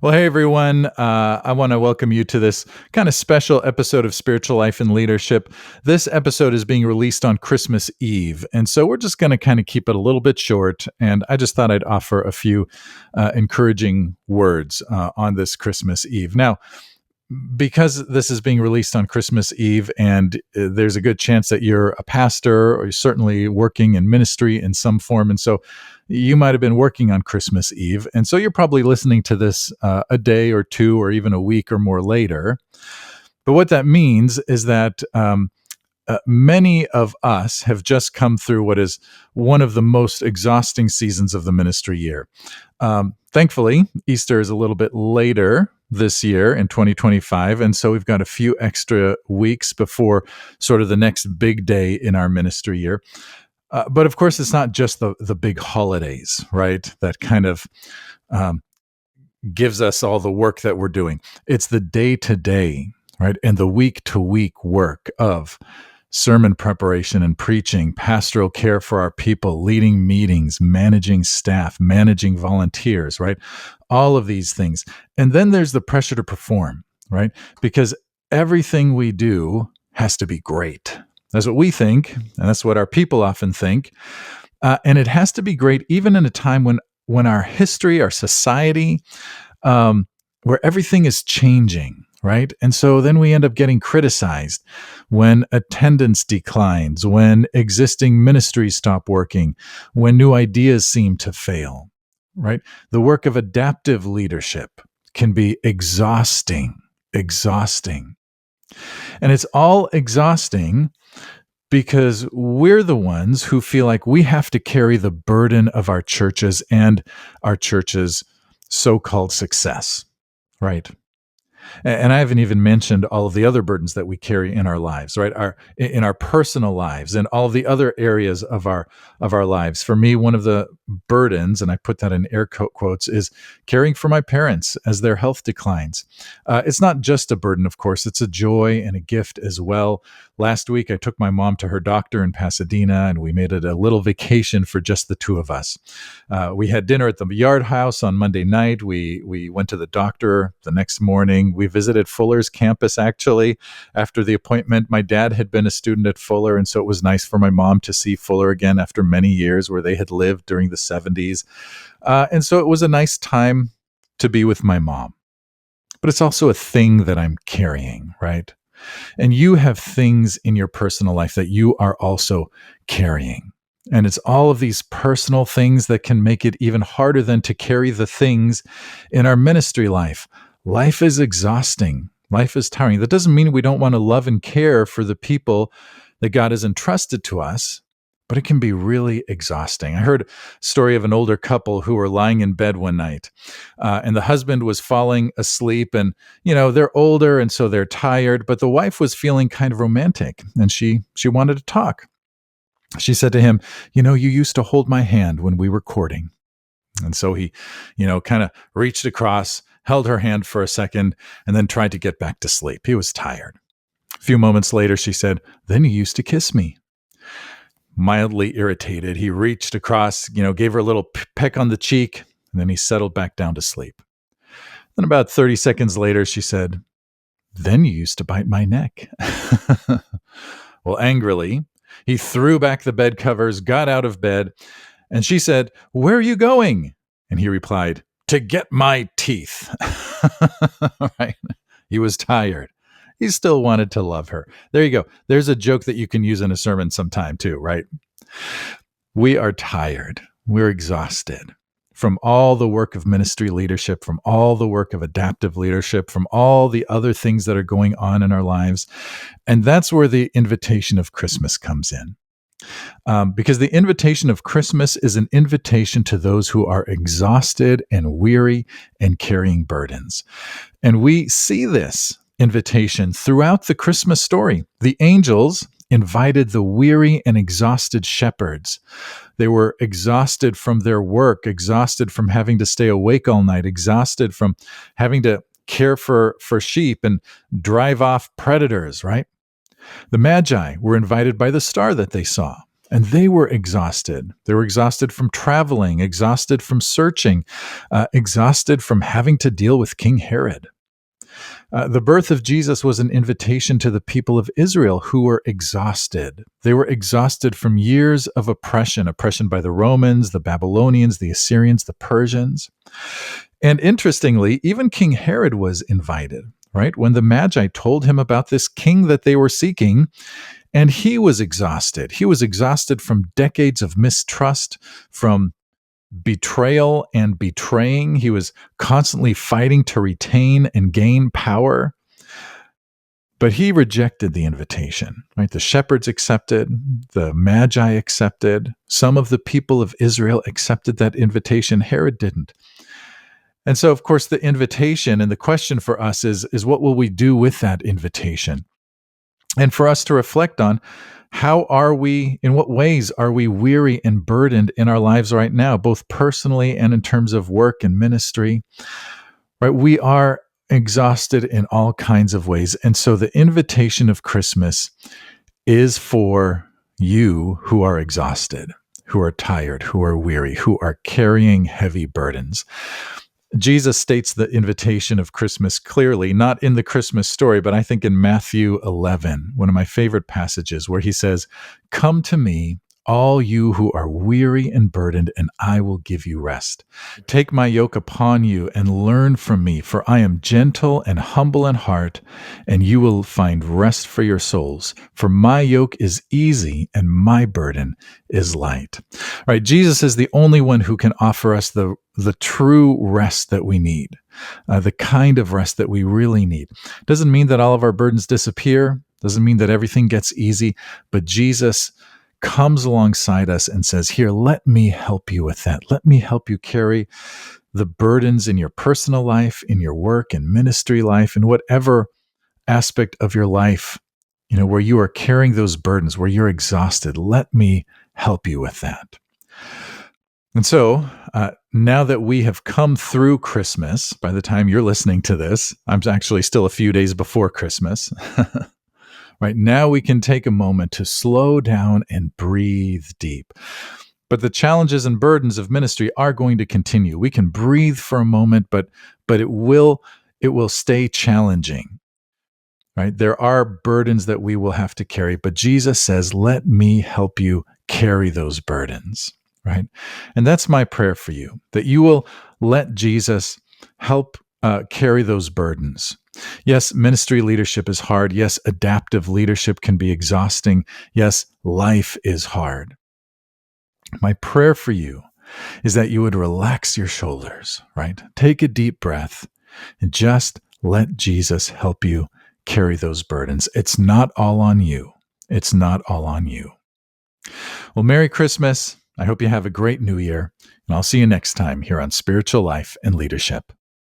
Well, hey everyone. I want to welcome you to this kind of special episode of Spiritual Life and Leadership. This episode is being released on Christmas Eve. And so we're just going to kind of keep it a little bit short. And I just thought I'd offer a few encouraging words on this Christmas Eve. Now, because this is being released on Christmas Eve, and there's a good chance that you're a pastor or you're certainly working in ministry in some form. And so you might have been working on Christmas Eve. And so you're probably listening to this a day or two or even a week or more later. But what that means is that many of us have just come through what is one of the most exhausting seasons of the ministry year. Thankfully, Easter is a little bit later this year in 2025. And so we've got a few extra weeks before sort of the next big day in our ministry year. But of course, it's not just the big holidays, right? That kind of gives us all the work that we're doing. It's the day-to-day, right? And the week-to-week work of sermon preparation and preaching, pastoral care for our people, leading meetings, managing staff, managing volunteers, right? All of these things. And then there's the pressure to perform, right? Because everything we do has to be great. That's what we think, and that's what our people often think. And it has to be great even in a time when our history, our society, where everything is changing, right? And so then we end up getting criticized when attendance declines, when existing ministries stop working, when new ideas seem to fail, right? The work of adaptive leadership can be exhausting. And it's all exhausting because we're the ones who feel like we have to carry the burden of our churches and our church's so-called success, right? And I haven't even mentioned all of the other burdens that we carry in our lives, right? In our personal lives and all the other areas of our lives. For me, one of the burdens, and I put that in air quotes, is caring for my parents as their health declines. It's not just a burden, of course. It's a joy and a gift as well. Last week, I took my mom to her doctor in Pasadena, and we made it a little vacation for just the two of us. We had dinner at the Yard House on Monday night. We went to the doctor the next morning. We visited Fuller's campus, actually, after the appointment. My dad had been a student at Fuller, and so it was nice for my mom to see Fuller again after many years where they had lived during the 70s. And so it was a nice time to be with my mom. But it's also a thing that I'm carrying, right? And you have things in your personal life that you are also carrying. And it's all of these personal things that can make it even harder than to carry the things in our ministry life. Life is exhausting. Life is tiring. That doesn't mean we don't want to love and care for the people that God has entrusted to us, but it can be really exhausting. I heard a story of an older couple who were lying in bed one night, and the husband was falling asleep, and, they're older, and so they're tired, but the wife was feeling kind of romantic, and she wanted to talk. She said to him, you used to hold my hand when we were courting. And so he, kind of reached across, held her hand for a second, and then tried to get back to sleep. He was tired. A few moments later, she said, then you used to kiss me. Mildly irritated, he reached across, gave her a little peck on the cheek, and then he settled back down to sleep. Then about 30 seconds later, she said, then you used to bite my neck. Well, angrily, he threw back the bed covers, got out of bed, and she said, where are you going? And he replied, to get my teeth. Right? He was tired. He still wanted to love her. There you go. There's a joke that you can use in a sermon sometime too, right? We are tired. We're exhausted from all the work of ministry leadership, from all the work of adaptive leadership, from all the other things that are going on in our lives. And that's where the invitation of Christmas comes in. Because the invitation of Christmas is an invitation to those who are exhausted and weary and carrying burdens. And we see this invitation throughout the Christmas story. The angels invited the weary and exhausted shepherds. They were exhausted from their work, exhausted from having to stay awake all night, exhausted from having to care for sheep and drive off predators, right? The magi were invited by the star that they saw. And they were exhausted. They were exhausted from traveling, exhausted from searching, exhausted from having to deal with King Herod. The birth of Jesus was an invitation to the people of Israel who were exhausted. They were exhausted from years of oppression by the Romans, the Babylonians, the Assyrians, the Persians. And interestingly, even King Herod was invited, right? When the Magi told him about this king that they were seeking, and he was exhausted. He was exhausted from decades of mistrust, from betrayal and betraying. He was constantly fighting to retain and gain power. But he rejected the invitation, right? The shepherds accepted, the Magi accepted, some of the people of Israel accepted that invitation. Herod didn't. And so, of course, the invitation and the question for us is what will we do with that invitation? And for us to reflect on in what ways are we weary and burdened in our lives right now, both personally and in terms of work and ministry, right? We are exhausted in all kinds of ways. And so the invitation of Christmas is for you who are exhausted, who are tired, who are weary, who are carrying heavy burdens. Jesus states the invitation of Christmas clearly, not in the Christmas story, but I think in Matthew 11, one of my favorite passages, where he says, "Come to me, all you who are weary and burdened, and I will give you rest. Take my yoke upon you and learn from me, for I am gentle and humble in heart, and you will find rest for your souls. For my yoke is easy and my burden is light." Right? Jesus is the only one who can offer us the true rest that we need, the kind of rest that we really need. Doesn't mean that all of our burdens disappear. Doesn't mean that everything gets easy, but Jesus comes alongside us and says, "Here, let me help you with that. Let me help you carry the burdens in your personal life, in your work and ministry life, in whatever aspect of your life, where you are carrying those burdens, where you're exhausted. Let me help you with that." And so now that we have come through Christmas, by the time you're listening to this, I'm actually still a few days before Christmas. Right now, we can take a moment to slow down and breathe deep. But the challenges and burdens of ministry are going to continue. We can breathe for a moment, but it will stay challenging. Right? There are burdens that we will have to carry, but Jesus says, "Let me help you carry those burdens." Right? And that's my prayer for you, that you will let Jesus help carry those burdens. Yes, ministry leadership is hard. Yes, adaptive leadership can be exhausting. Yes, life is hard. My prayer for you is that you would relax your shoulders, right? Take a deep breath and just let Jesus help you carry those burdens. It's not all on you. It's not all on you. Well, Merry Christmas. I hope you have a great New Year, and I'll see you next time here on Spiritual Life and Leadership.